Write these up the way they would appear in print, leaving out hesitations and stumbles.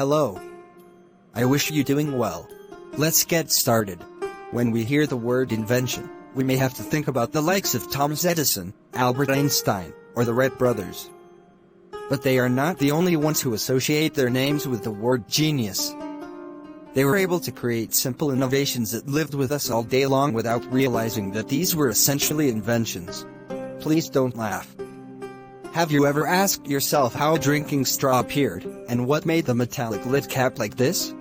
Hello. I wish you doing well. Let's get started. When we hear the word invention, we may have to think about the likes of Thomas Edison, Albert Einstein, or the Wright brothers. But they are not the only ones who associate their names with the word genius. They were able to create simple innovations that lived with us all day long without realizing that these were essentially inventions. Please don't laugh. Have you ever asked yourself how a drinking straw appeared, and what made the metallic lid cap like this?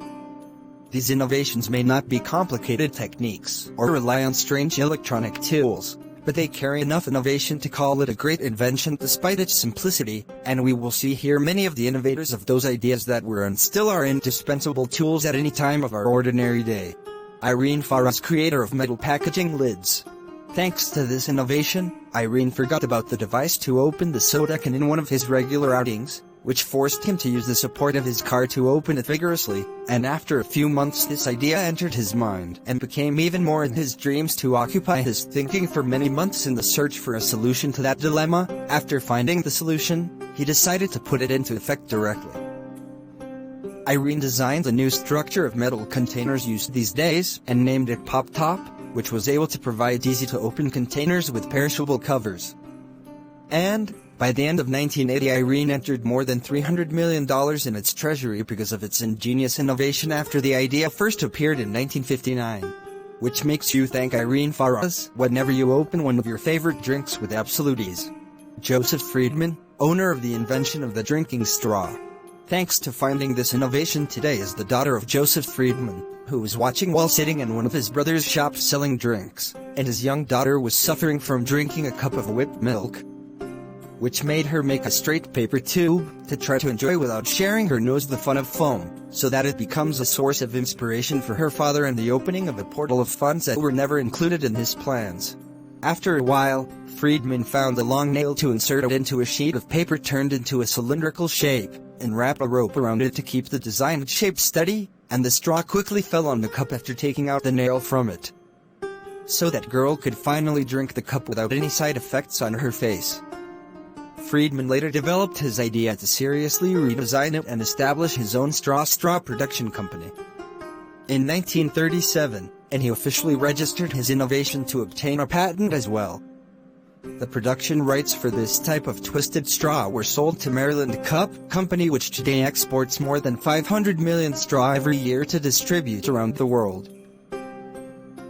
These innovations may not be complicated techniques or rely on strange electronic tools, but they carry enough innovation to call it a great invention despite its simplicity, and we will see here many of the innovators of those ideas that were and still are indispensable tools at any time of our ordinary day. Irene Farah's creator of metal packaging lids. Thanks to this innovation, Irene forgot about the device to open the soda can in one of his regular outings, which forced him to use the support of his car to open it vigorously, and after a few months this idea entered his mind and became even more in his dreams to occupy his thinking for many months in the search for a solution to that dilemma. After finding the solution, he decided to put it into effect directly. Irene designed a new structure of metal containers used these days and named it Pop Top, which was able to provide easy-to-open containers with perishable covers. And, by the end of 1980, Irene entered more than $300 million in its treasury because of its ingenious innovation after the idea first appeared in 1959. Which makes you thank Irene Farah whenever you open one of your favorite drinks with absolute ease. Joseph Friedman, owner of the invention of the drinking straw. Thanks to finding this innovation today is the daughter of Joseph Friedman, who was watching while sitting in one of his brother's shops selling drinks, and his young daughter was suffering from drinking a cup of whipped milk, which made her make a straight paper tube to try to enjoy without sharing her nose the fun of foam, so that it becomes a source of inspiration for her father and the opening of a portal of funds that were never included in his plans. After a while, Friedman found a long nail to insert it into a sheet of paper turned into a cylindrical shape, and wrap a rope around it to keep the designed shape steady, and the straw quickly fell on the cup after taking out the nail from it. So that girl could finally drink the cup without any side effects on her face. Friedman later developed his idea to seriously redesign it and establish his own straw production company. In 1937, and he officially registered his innovation to obtain a patent as well. The production rights for this type of twisted straw were sold to Maryland Cup Company, which today exports more than 500 million straw every year to distribute around the world.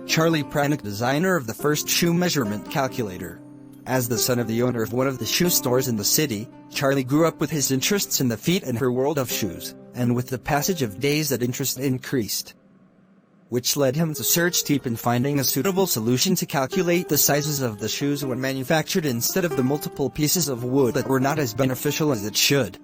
Charlie Pranick, designer of the first shoe measurement calculator. As the son of the owner of one of the shoe stores in the city, Charlie grew up with his interests in the feet and her world of shoes, and with the passage of days that interest increased, which led him to search deep in finding a suitable solution to calculate the sizes of the shoes when manufactured instead of the multiple pieces of wood that were not as beneficial as it should.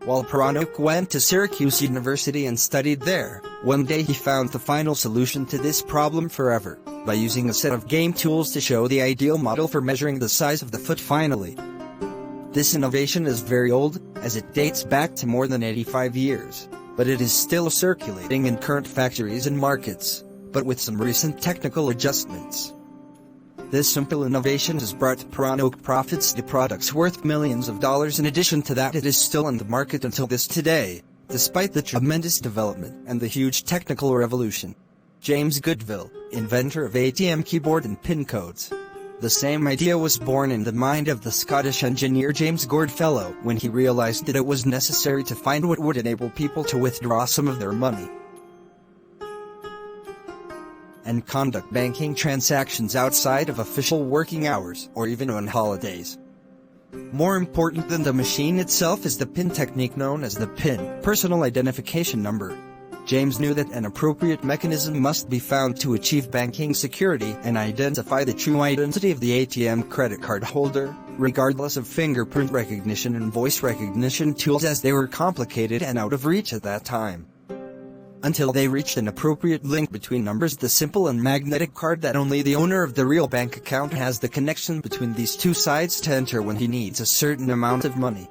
While Pranick went to Syracuse University and studied there, one day he found the final solution to this problem forever, by using a set of game tools to show the ideal model for measuring the size of the foot finally. This innovation is very old, as it dates back to more than 85 years. But it is still circulating in current factories and markets, but with some recent technical adjustments. This simple innovation has brought Pranick profits to products worth millions of dollars. In addition to that, it is still on the market until this today, despite the tremendous development and the huge technical revolution. James Goodville, inventor of ATM keyboard and pin codes. The same idea was born in the mind of the Scottish engineer James Goodfellow when he realized that it was necessary to find what would enable people to withdraw some of their money and conduct banking transactions outside of official working hours or even on holidays. More important than the machine itself is the PIN technique known as the PIN, personal identification number. James knew that an appropriate mechanism must be found to achieve banking security and identify the true identity of the ATM credit card holder, regardless of fingerprint recognition and voice recognition tools, as they were complicated and out of reach at that time. Until they reached an appropriate link between numbers, the simple and magnetic card that only the owner of the real bank account has the connection between these two sides to enter when he needs a certain amount of money.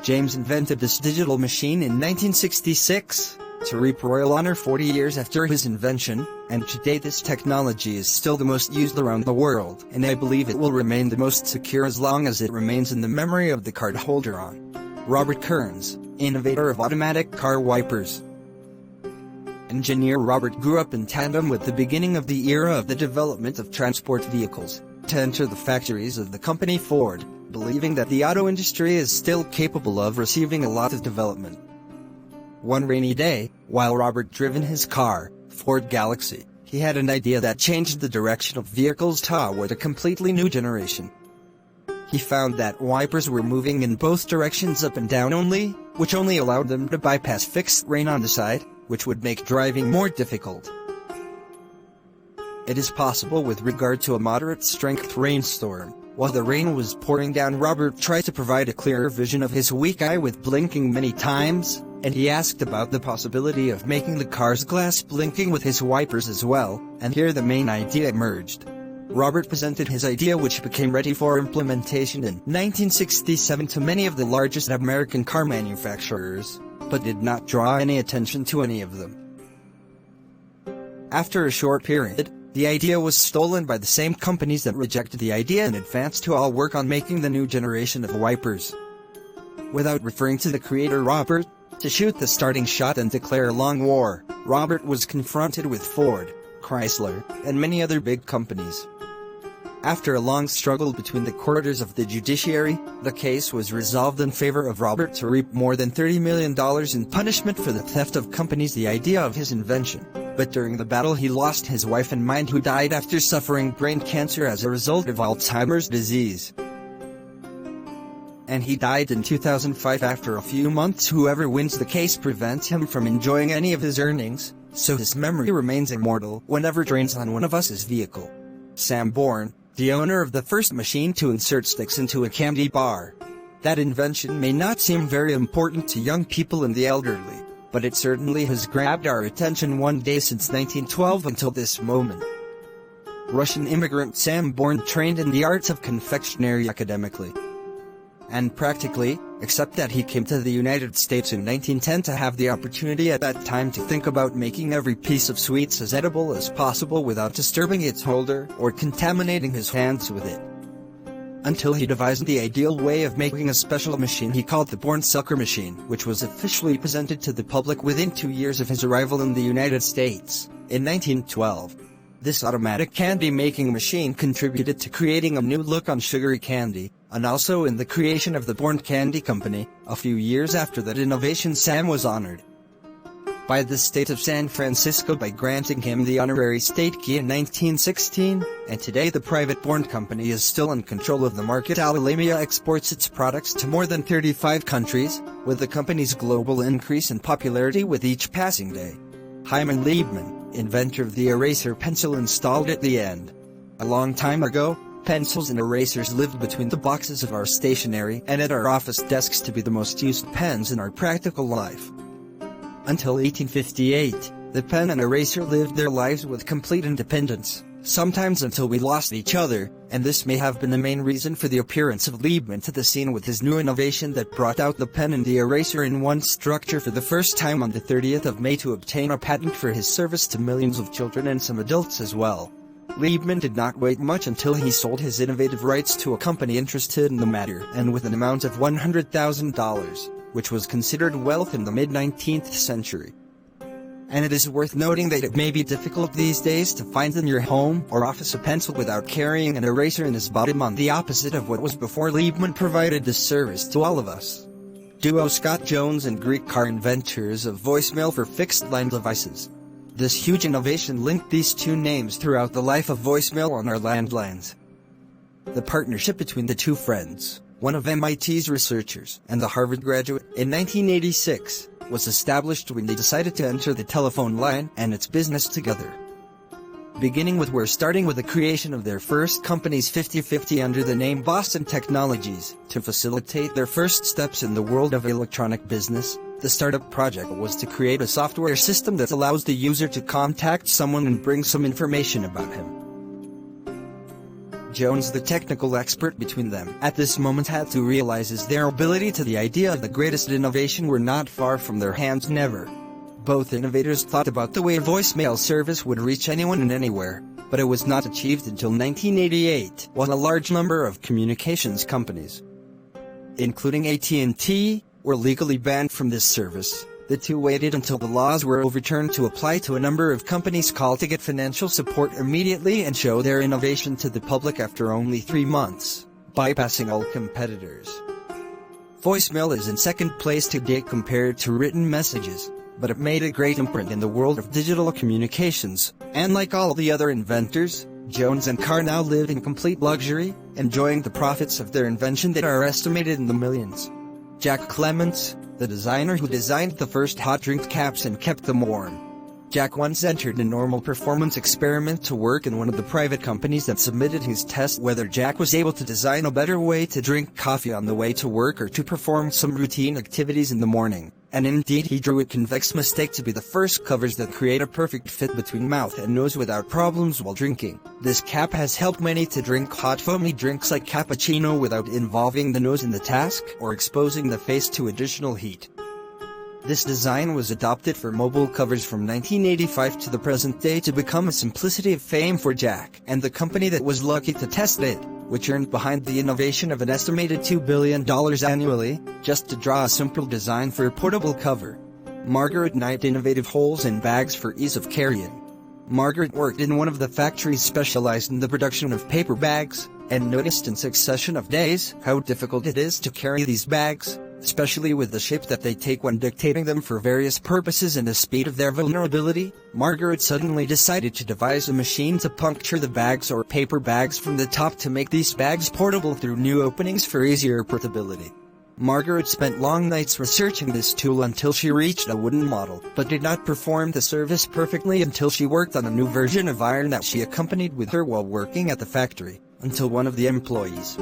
James invented this digital machine in 1966. To reap royal honor 40 years after his invention, and today this technology is still the most used around the world, and I believe it will remain the most secure as long as it remains in the memory of the card holder on. Robert Kearns, innovator of automatic car wipers. Engineer Robert grew up in tandem with the beginning of the era of the development of transport vehicles, to enter the factories of the company Ford, believing that the auto industry is still capable of receiving a lot of development. One rainy day, while Robert driven his car, Ford Galaxy, he had an idea that changed the direction of vehicles toward a completely new generation. He found that wipers were moving in both directions up and down only, which only allowed them to bypass fixed rain on the side, which would make driving more difficult. It is possible with regard to a moderate-strength rainstorm. While the rain was pouring down, Robert tried to provide a clearer vision of his weak eye with blinking many times, and he asked about the possibility of making the car's glass blinking with his wipers as well, and here the main idea emerged. Robert presented his idea, which became ready for implementation in 1967 to many of the largest American car manufacturers, but did not draw any attention to any of them. After a short period, the idea was stolen by the same companies that rejected the idea and advanced to all work on making the new generation of wipers. Without referring to the creator Robert, to shoot the starting shot and declare a long war, Robert was confronted with Ford, Chrysler, and many other big companies. After a long struggle between the quarters of the judiciary, the case was resolved in favor of Robert to reap more than $30 million in punishment for the theft of companies the idea of his invention. But during the battle he lost his wife and mind, who died after suffering brain cancer as a result of Alzheimer's disease. And he died in 2005 after a few months. Whoever wins the case prevents him from enjoying any of his earnings, so his memory remains immortal whenever drains on one of us's vehicle. Sam Bourne, the owner of the first machine to insert sticks into a candy bar. That invention may not seem very important to young people and the elderly, but it certainly has grabbed our attention one day since 1912 until this moment. Russian immigrant Sam Bourne trained in the arts of confectionery academically and practically, except that he came to the United States in 1910 to have the opportunity at that time to think about making every piece of sweets as edible as possible without disturbing its holder or contaminating his hands with it. Until he devised the ideal way of making a special machine he called the Bourne Sucker Machine, which was officially presented to the public within 2 years of his arrival in the United States, in 1912. This automatic candy-making machine contributed to creating a new look on sugary candy, and also in the creation of the Bourne Candy Company. A few years after that innovation, Sam was honored by the state of San Francisco by granting him the honorary state key in 1916, and today the private Bourne Company is still in control of the market. Alitalia exports its products to more than 35 countries, with the company's global increase in popularity with each passing day. Hyman Liebman, inventor of the eraser pencil, installed at the end. A long time ago, pencils and erasers lived between the boxes of our stationery and at our office desks to be the most used pens in our practical life. Until 1858, the pen and eraser lived their lives with complete independence, sometimes until we lost each other, and this may have been the main reason for the appearance of Liebman to the scene with his new innovation that brought out the pen and the eraser in one structure for the first time on the 30th of May to obtain a patent for his service to millions of children and some adults as well. Liebman did not wait much until he sold his innovative rights to a company interested in the matter, and with an amount of $100,000, which was considered wealth in the mid-19th century. And it is worth noting that it may be difficult these days to find in your home or office a pencil without carrying an eraser in its bottom, on the opposite of what was before Liebman provided this service to all of us. Duo Scott Jones and Greek car inventors of voicemail for fixed-line devices. This huge innovation linked these two names throughout the life of voicemail on our landlines. The partnership between the two friends, one of MIT's researchers and a Harvard graduate, in 1986, was established when they decided to enter the telephone line and its business together. Starting with the creation of their first company's 50/50 under the name Boston Technologies, to facilitate their first steps in the world of electronic business. The startup project was to create a software system that allows the user to contact someone and bring some information about him. Jones, the technical expert between them, at this moment had to realize their ability to the idea of the greatest innovation were not far from their hands. Never. Both innovators thought about the way a voicemail service would reach anyone and anywhere, but it was not achieved until 1988, when a large number of communications companies, including AT&T, were legally banned from this service. The two waited until the laws were overturned to apply to a number of companies called to get financial support immediately and show their innovation to the public after only 3 months, bypassing all competitors. Voicemail is in second place today compared to written messages, but it made a great imprint in the world of digital communications, and like all the other inventors, Jones and Carr now live in complete luxury, enjoying the profits of their invention that are estimated in the millions. Jack Clements, the designer who designed the first hot drink caps and kept them warm. Jack once entered a normal performance experiment to work in one of the private companies that submitted his test whether Jack was able to design a better way to drink coffee on the way to work or to perform some routine activities in the morning. And indeed he drew a convex mistake to be the first covers that create a perfect fit between mouth and nose without problems while drinking. This cap has helped many to drink hot foamy drinks like cappuccino without involving the nose in the task or exposing the face to additional heat. This design was adopted for mobile covers from 1985 to the present day to become a simplicity of fame for Jack and the company that was lucky to test it, which earned behind the innovation of an estimated $2 billion annually, just to draw a simple design for a portable cover. Margaret Knight innovative holes in bags for ease of carrying. Margaret worked in one of the factories specialized in the production of paper bags, and noticed in succession of days how difficult it is to carry these bags, especially with the shape that they take when dictating them for various purposes and the speed of their vulnerability. Margaret suddenly decided to devise a machine to puncture the bags or paper bags from the top to make these bags portable through new openings for easier portability. Margaret spent long nights researching this tool until she reached a wooden model, but did not perform the service perfectly until she worked on a new version of iron that she accompanied with her while working at the factory, until one of the employees,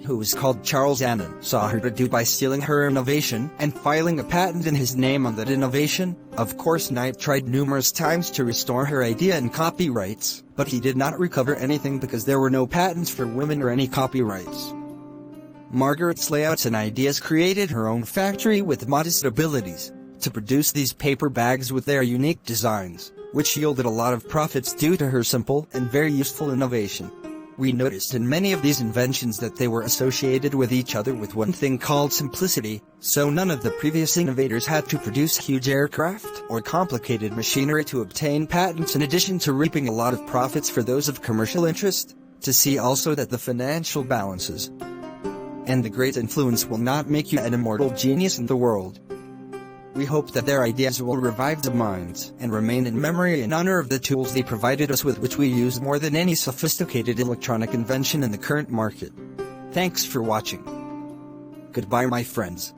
who was called Charles Annan, saw her to do by stealing her innovation and filing a patent in his name on that innovation. Of course, Knight tried numerous times to restore her idea and copyrights, but he did not recover anything because there were no patents for women or any copyrights. Margaret's layouts and ideas created her own factory with modest abilities to produce these paper bags with their unique designs, which yielded a lot of profits due to her simple and very useful innovation. We noticed in many of these inventions that they were associated with each other with one thing called simplicity, so none of the previous innovators had to produce huge aircraft or complicated machinery to obtain patents, in addition to reaping a lot of profits for those of commercial interest. To see also that the financial balances and the great influence will not make you an immortal genius in the world. We hope that their ideas will revive the minds and remain in memory in honor of the tools they provided us with, which we use more than any sophisticated electronic invention in the current market. Thanks for watching. Goodbye, my friends.